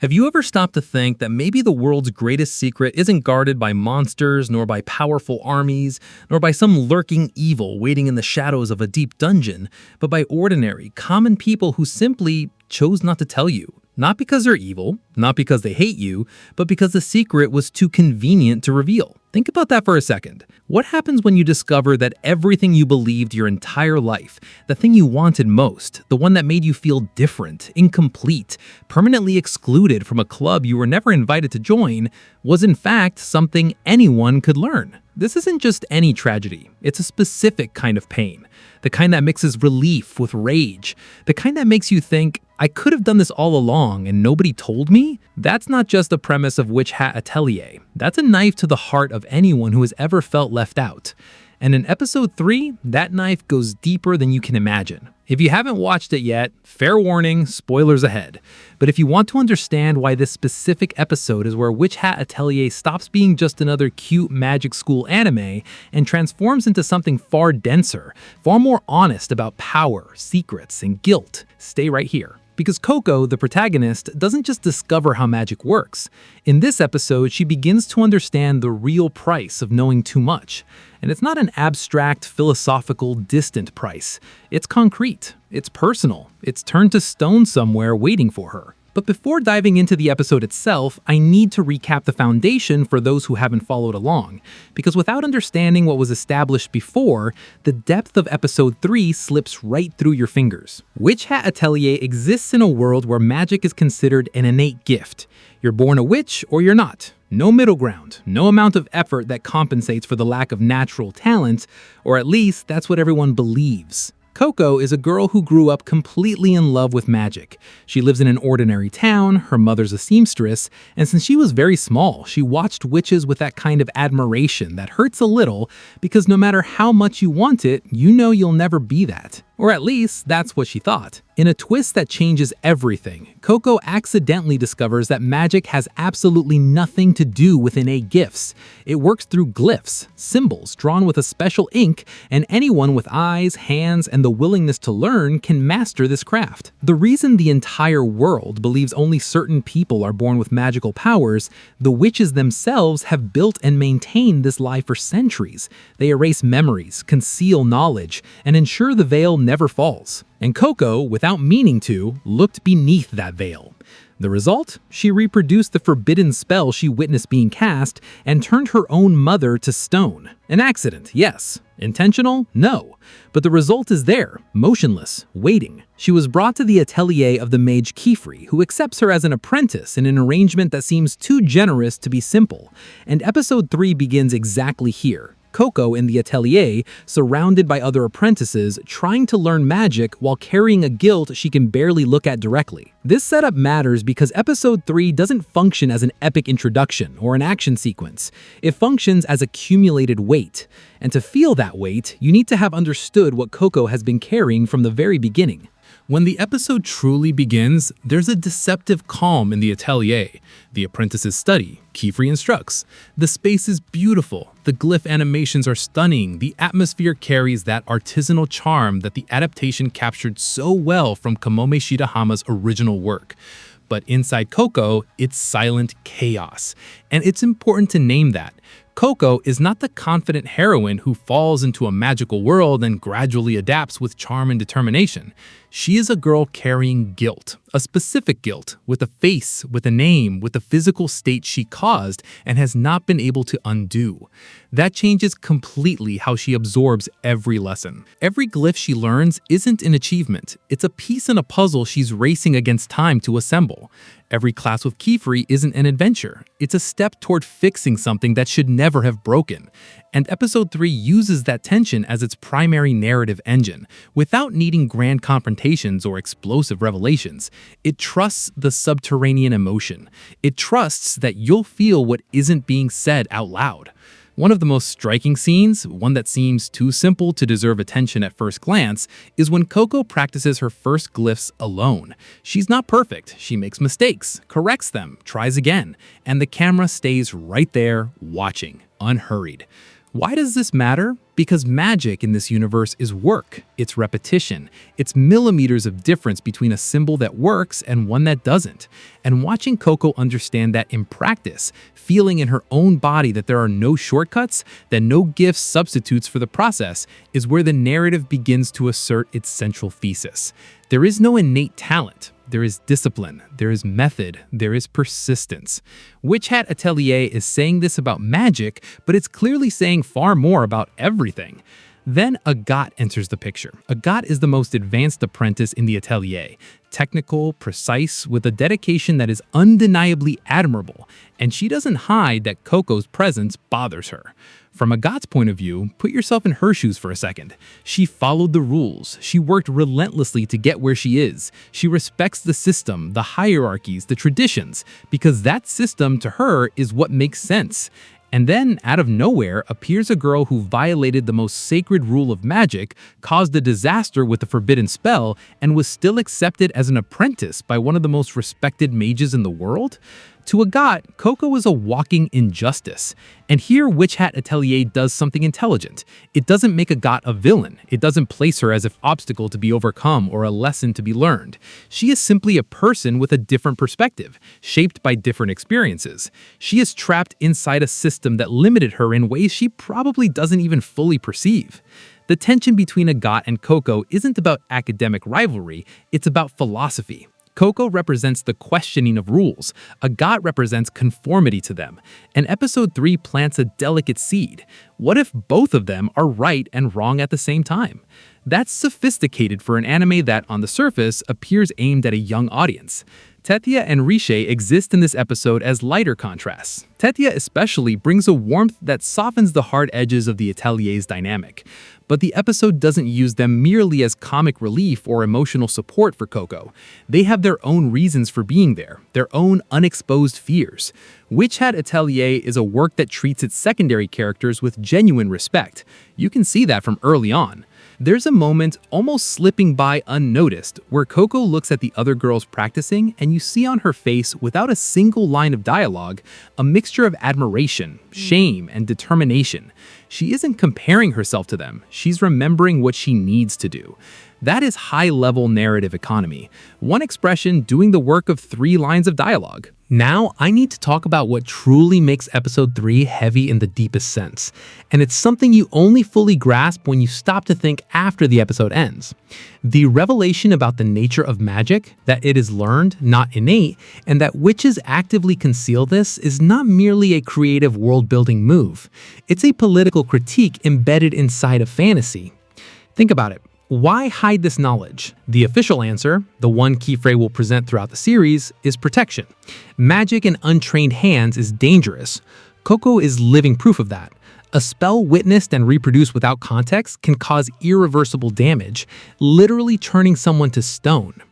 Have you ever stopped to think that maybe the world's greatest secret isn't guarded by monsters, nor by powerful armies, nor by some lurking evil waiting in the shadows of a deep dungeon, but by ordinary, common people who simply chose not to tell you? Not because they're evil, not because they hate you, but because the secret was too convenient to reveal. Think about that for a second. What happens when you discover that everything you believed your entire life, the thing you wanted most, the one that made you feel different, incomplete, permanently excluded from a club you were never invited to join, was in fact something anyone could learn? This isn't just any tragedy. It's a specific kind of pain. The kind that mixes relief with rage. The kind that makes you think, I could have done this all along and nobody told me? That's not just the premise of Witch Hat Atelier. That's a knife to the heart of anyone who has ever felt left out. And in episode 3, that knife goes deeper than you can imagine. If you haven't watched it yet, fair warning, spoilers ahead. But if you want to understand why this specific episode is where Witch Hat Atelier stops being just another cute magic school anime and transforms into something far denser, far more honest about power, secrets, and guilt, stay right here. Because Coco, the protagonist, doesn't just discover how magic works. In this episode, she begins to understand the real price of knowing too much. And it's not an abstract, philosophical, distant price. It's concrete. It's personal. It's turned to stone somewhere waiting for her. But before diving into the episode itself, I need to recap the foundation for those who haven't followed along. Because without understanding what was established before, the depth of episode 3 slips right through your fingers. Witch Hat Atelier exists in a world where magic is considered an innate gift. You're born a witch or you're not. No middle ground, no amount of effort that compensates for the lack of natural talent, or at least that's what everyone believes. Coco is a girl who grew up completely in love with magic. She lives in an ordinary town, her mother's a seamstress, and since she was very small, she watched witches with that kind of admiration that hurts a little because no matter how much you want it, you know you'll never be that. Or at least, that's what she thought. In a twist that changes everything, Coco accidentally discovers that magic has absolutely nothing to do with innate gifts. It works through glyphs, symbols drawn with a special ink, and anyone with eyes, hands, and the willingness to learn can master this craft. The reason the entire world believes only certain people are born with magical powers, the witches themselves have built and maintained this lie for centuries. They erase memories, conceal knowledge, and ensure the veil never falls. And Coco, without meaning to, looked beneath that veil. The result? She reproduced the forbidden spell she witnessed being cast and turned her own mother to stone. An accident, yes. Intentional? No. But the result is there, motionless, waiting. She was brought to the atelier of the mage Qifrey, who accepts her as an apprentice in an arrangement that seems too generous to be simple. And episode 3 begins exactly here. Coco in the atelier, surrounded by other apprentices, trying to learn magic while carrying a guilt she can barely look at directly. This setup matters because episode 3 doesn't function as an epic introduction or an action sequence. It functions as accumulated weight. And to feel that weight, you need to have understood what Coco has been carrying from the very beginning. When the episode truly begins, there's a deceptive calm in the atelier. The apprentices study, Qifrey instructs. The space is beautiful, the glyph animations are stunning, the atmosphere carries that artisanal charm that the adaptation captured so well from Kamome Shirahama's original work. But inside Coco, it's silent chaos. And it's important to name that. Coco is not the confident heroine who falls into a magical world and gradually adapts with charm and determination. She is a girl carrying guilt, a specific guilt, with a face, with a name, with the physical state she caused and has not been able to undo. That changes completely how she absorbs every lesson. Every glyph she learns isn't an achievement. It's a piece in a puzzle she's racing against time to assemble. Every class with Qifrey isn't an adventure. It's a step toward fixing something that should never have broken. And episode 3 uses that tension as its primary narrative engine, without needing grand confrontations or explosive revelations. It trusts the subterranean emotion. It trusts that you'll feel what isn't being said out loud. One of the most striking scenes, one that seems too simple to deserve attention at first glance, is when Coco practices her first glyphs alone. She's not perfect, she makes mistakes, corrects them, tries again, and the camera stays right there, watching, unhurried. Why does this matter? Because magic in this universe is work, it's repetition, it's millimeters of difference between a symbol that works and one that doesn't. And watching Coco understand that in practice, feeling in her own body that there are no shortcuts, that no gifts substitutes for the process, is where the narrative begins to assert its central thesis. There is no innate talent. There is discipline, there is method, there is persistence. Witch Hat Atelier is saying this about magic, but it's clearly saying far more about everything. Then Agathe enters the picture. Agathe is the most advanced apprentice in the atelier, technical, precise, with a dedication that is undeniably admirable, and she doesn't hide that Coco's presence bothers her. From Agathe's point of view, put yourself in her shoes for a second. She followed the rules. She worked relentlessly to get where she is. She respects the system, the hierarchies, the traditions, because that system to her is what makes sense. And then, out of nowhere, appears a girl who violated the most sacred rule of magic, caused a disaster with the forbidden spell, and was still accepted as an apprentice by one of the most respected mages in the world? To Agathe, Coco is a walking injustice. And here Witch Hat Atelier does something intelligent. It doesn't make Agathe a villain. It doesn't place her as an obstacle to be overcome or a lesson to be learned. She is simply a person with a different perspective, shaped by different experiences. She is trapped inside a system that limited her in ways she probably doesn't even fully perceive. The tension between Agathe and Coco isn't about academic rivalry, it's about philosophy. Coco represents the questioning of rules. Agathe represents conformity to them. And episode 3 plants a delicate seed. What if both of them are right and wrong at the same time? That's sophisticated for an anime that, on the surface, appears aimed at a young audience. Tethya and Riche exist in this episode as lighter contrasts. Tethya especially brings a warmth that softens the hard edges of the Atelier's dynamic. But the episode doesn't use them merely as comic relief or emotional support for Coco. They have their own reasons for being there, their own unexposed fears. Witch Hat Atelier is a work that treats its secondary characters with genuine respect. You can see that from early on. There's a moment, almost slipping by unnoticed, where Coco looks at the other girls practicing and you see on her face, without a single line of dialogue, a mixture of admiration, shame, and determination. She isn't comparing herself to them, she's remembering what she needs to do. That is high-level narrative economy. One expression doing the work of 3 lines of dialogue. Now, I need to talk about what truly makes episode 3 heavy in the deepest sense. And it's something you only fully grasp when you stop to think after the episode ends. The revelation about the nature of magic, that it is learned, not innate, and that witches actively conceal this is not merely a creative world-building move. It's a political critique embedded inside of fantasy. Think about it. Why hide this knowledge? The official answer, the one Qifrey will present throughout the series, is protection. Magic in untrained hands is dangerous. Coco is living proof of that. A spell witnessed and reproduced without context can cause irreversible damage, literally turning someone to stone.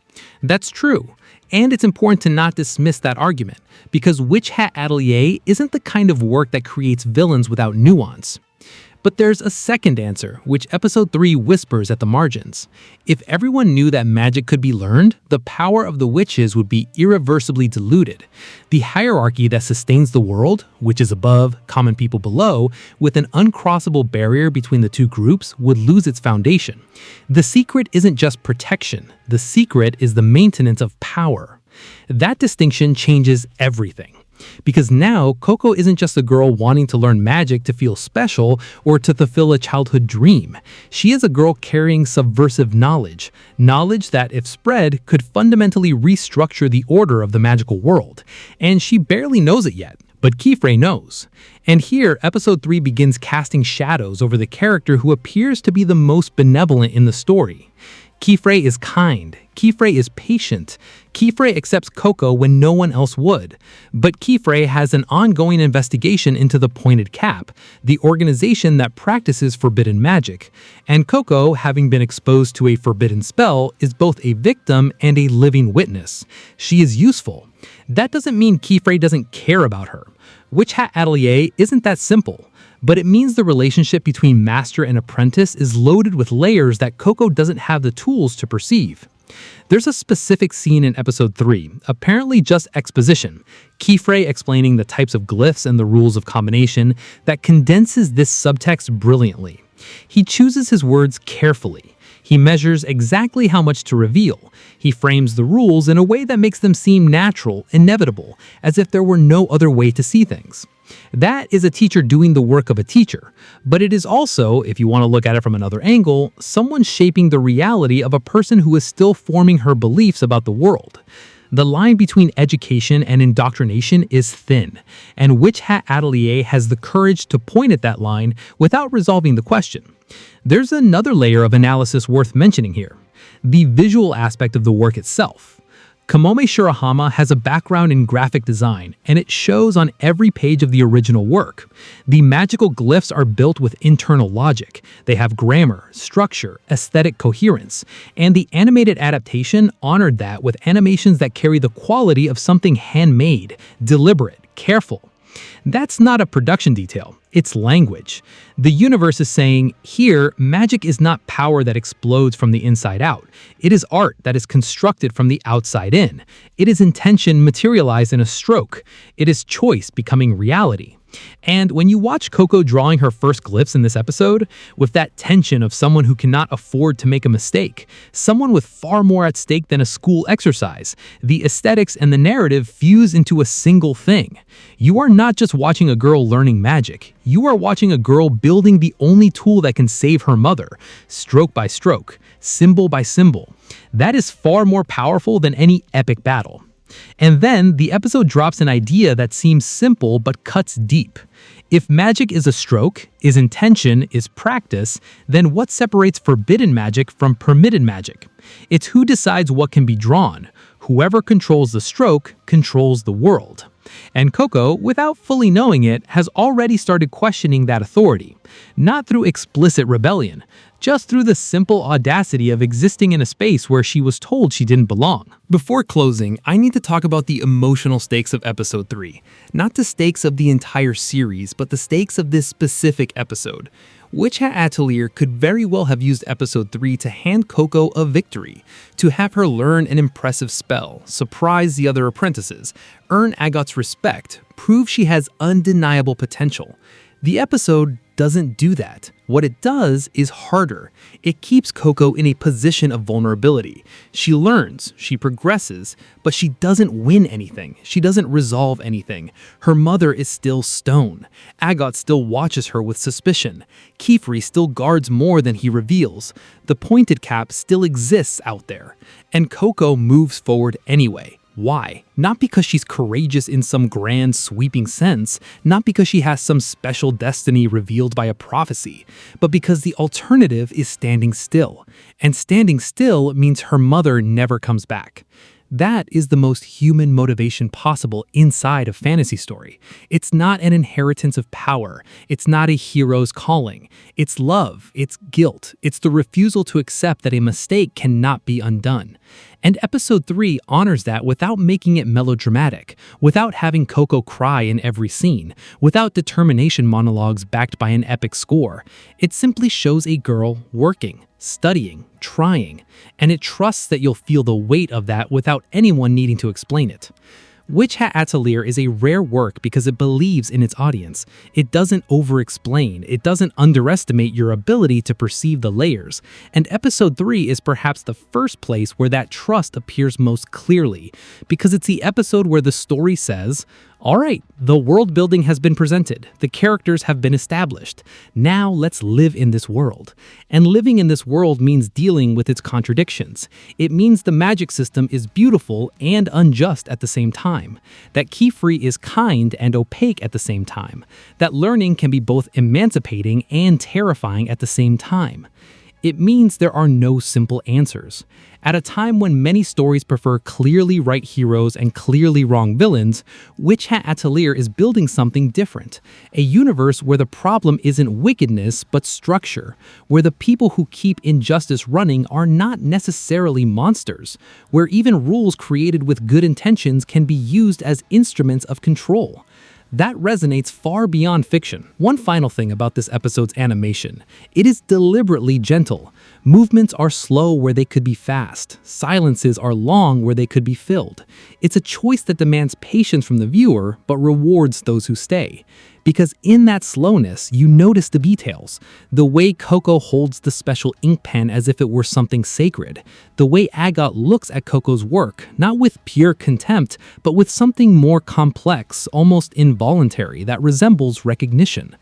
That's true. And it's important to not dismiss that argument, because Witch Hat Atelier isn't the kind of work that creates villains without nuance. But there's a second answer, which episode 3 whispers at the margins. If everyone knew that magic could be learned, the power of the witches would be irreversibly diluted. The hierarchy that sustains the world, witches above, common people below, with an uncrossable barrier between the two groups, would lose its foundation. The secret isn't just protection. The secret is the maintenance of power. That distinction changes everything. Because now, Coco isn't just a girl wanting to learn magic to feel special or to fulfill a childhood dream. She is a girl carrying subversive knowledge. Knowledge that, if spread, could fundamentally restructure the order of the magical world. And she barely knows it yet. But Qifrey knows. And here, episode 3 begins casting shadows over the character who appears to be the most benevolent in the story. Qifrey is kind. Qifrey is patient. Qifrey accepts Coco when no one else would. But Qifrey has an ongoing investigation into the Pointed Cap, the organization that practices forbidden magic. And Coco, having been exposed to a forbidden spell, is both a victim and a living witness. She is useful. That doesn't mean Qifrey doesn't care about her. Witch Hat Atelier isn't that simple. But it means the relationship between master and apprentice is loaded with layers that Coco doesn't have the tools to perceive. There's a specific scene in episode 3, apparently just exposition, Qifrey explaining the types of glyphs and the rules of combination, that condenses this subtext brilliantly. He chooses his words carefully. He measures exactly how much to reveal. He frames the rules in a way that makes them seem natural, inevitable, as if there were no other way to see things. That is a teacher doing the work of a teacher, but it is also, if you want to look at it from another angle, someone shaping the reality of a person who is still forming her beliefs about the world. The line between education and indoctrination is thin, and Witch Hat Atelier has the courage to point at that line without resolving the question. There's another layer of analysis worth mentioning here: the visual aspect of the work itself. Kamome Shirahama has a background in graphic design, and it shows on every page of the original work. The magical glyphs are built with internal logic. They have grammar, structure, aesthetic coherence, and the animated adaptation honored that with animations that carry the quality of something handmade, deliberate, careful. That's not a production detail, it's language. The universe is saying, here, magic is not power that explodes from the inside out. It is art that is constructed from the outside in. It is intention materialized in a stroke. It is choice becoming reality. And when you watch Coco drawing her first glyphs in this episode, with that tension of someone who cannot afford to make a mistake, someone with far more at stake than a school exercise, the aesthetics and the narrative fuse into a single thing. You are not just watching a girl learning magic, you are watching a girl building the only tool that can save her mother, stroke by stroke, symbol by symbol. That is far more powerful than any epic battle. And then the episode drops an idea that seems simple but cuts deep. If magic is a stroke, is intention, is practice, then what separates forbidden magic from permitted magic? It's who decides what can be drawn. Whoever controls the stroke controls the world. And Coco, without fully knowing it, has already started questioning that authority. Not through explicit rebellion, just through the simple audacity of existing in a space where she was told she didn't belong. Before closing, I need to talk about the emotional stakes of episode 3. Not the stakes of the entire series, but the stakes of this specific episode. Witch Hat Atelier could very well have used episode 3 to hand Coco a victory, to have her learn an impressive spell, surprise the other apprentices, earn Agot's respect, prove she has undeniable potential. The episode doesn't do that. What it does is harder. It keeps Coco in a position of vulnerability. She learns, she progresses, but she doesn't win anything. She doesn't resolve anything. Her mother is still stone. Agot still watches her with suspicion. Qifrey still guards more than he reveals. The pointed cap still exists out there. And Coco moves forward anyway. Why? Not because she's courageous in some grand, sweeping sense, not because she has some special destiny revealed by a prophecy, but because the alternative is standing still. And standing still means her mother never comes back. That is the most human motivation possible inside a fantasy story. It's not an inheritance of power. It's not a hero's calling. It's love. It's guilt. It's the refusal to accept that a mistake cannot be undone. And episode 3 honors that without making it melodramatic, without having Coco cry in every scene, without determination monologues backed by an epic score. It simply shows a girl working, studying, trying, and it trusts that you'll feel the weight of that without anyone needing to explain it. Witch Hat Atelier is a rare work because it believes in its audience. It doesn't over-explain. It doesn't underestimate your ability to perceive the layers. And episode 3 is perhaps the first place where that trust appears most clearly, because it's the episode where the story says, all right, the world building has been presented. The characters have been established. Now let's live in this world. And living in this world means dealing with its contradictions. It means the magic system is beautiful and unjust at the same time. That Qifrey is kind and opaque at the same time. That learning can be both emancipating and terrifying at the same time. It means there are no simple answers. At a time when many stories prefer clearly right heroes and clearly wrong villains, Witch Hat Atelier is building something different. A universe where the problem isn't wickedness, but structure. Where the people who keep injustice running are not necessarily monsters. Where even rules created with good intentions can be used as instruments of control. That resonates far beyond fiction. One final thing about this episode's animation. It is deliberately gentle. Movements are slow where they could be fast. Silences are long where they could be filled. It's a choice that demands patience from the viewer, but rewards those who stay. Because in that slowness, you notice the details. The way Coco holds the special ink pen as if it were something sacred. The way Agat looks at Coco's work, not with pure contempt, but with something more complex, almost involuntary, that resembles recognition.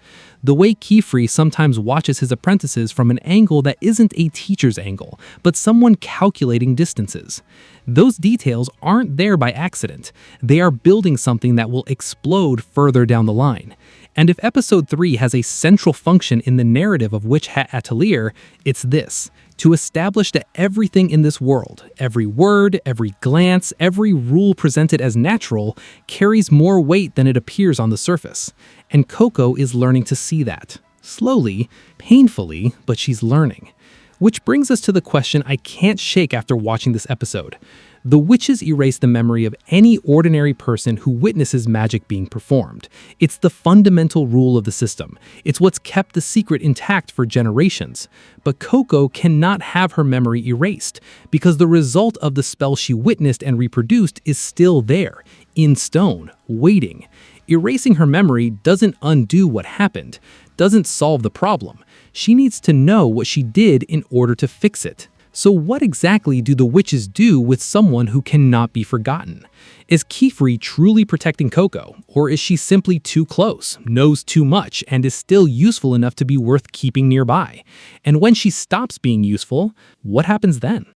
The way Qifrey sometimes watches his apprentices from an angle that isn't a teacher's angle, but someone calculating distances. Those details aren't there by accident. They are building something that will explode further down the line. And if episode 3 has a central function in the narrative of Witch Hat Atelier, it's this: to establish that everything in this world, every word, every glance, every rule presented as natural, carries more weight than it appears on the surface. And Coco is learning to see that. Slowly, painfully, but she's learning. Which brings us to the question I can't shake after watching this episode. The witches erase the memory of any ordinary person who witnesses magic being performed. It's the fundamental rule of the system. It's what's kept the secret intact for generations. But Coco cannot have her memory erased, because the result of the spell she witnessed and reproduced is still there, in stone, waiting. Erasing her memory doesn't undo what happened, doesn't solve the problem. She needs to know what she did in order to fix it. So what exactly do the witches do with someone who cannot be forgotten? Is Qifrey truly protecting Coco, or is she simply too close, knows too much, and is still useful enough to be worth keeping nearby? And when she stops being useful, what happens then?